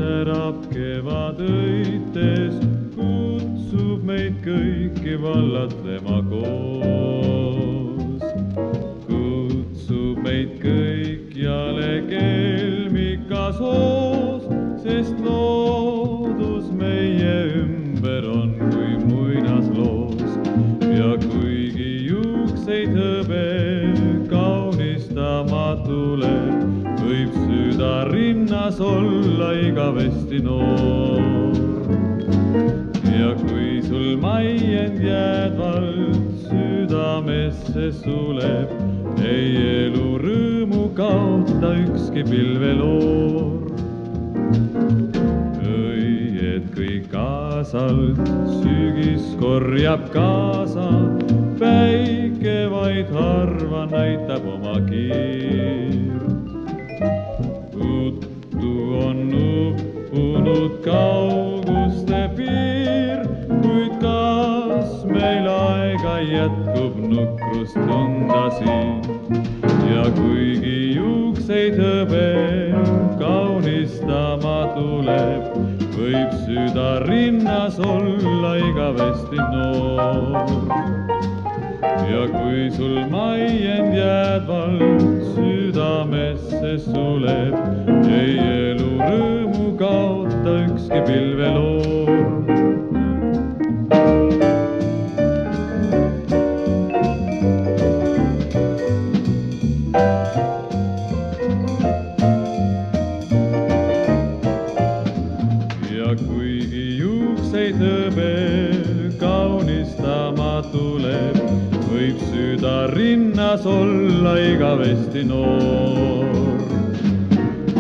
särab kevad õites, kutsub meid kõiki vallatlema koos. Kutsub meid kõikjale kelmikas hoos, sest loodus meie ümber on kui muinasloos. Ja kuigi juukseid hõbe kaunistama tuleb, võib süda rinnas olla igavesti noor. Ja kui sul maiend jäädvalt südamesse suleb, ei elu rõõmu kaota ükski pilveloor. Õied kõik kaasalt sügis korjab kaasa, päike vaid harva näitab oma kiirt. Uttu on uppunud kauguste piir, kuid kas meil aega jätkub nukrust tunda siin? Ja kuigi juukseid hõbe kaunistama tuleb, võib süda rinnas olla igavesti noor. Ja kui sul maiend jäädvalt südamesse suleb, ei elu rõõmu kaota ükski pilveloor. Ja kuigi juukseid hõbe kaunistama tuleb, võib süda rinnas olla igavesti noor.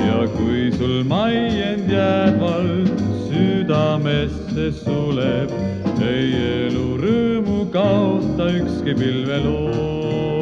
Ja kui sul maiend jäädvalt südamesse suleb, ei elu rõõmu kaota ükski pilveloor.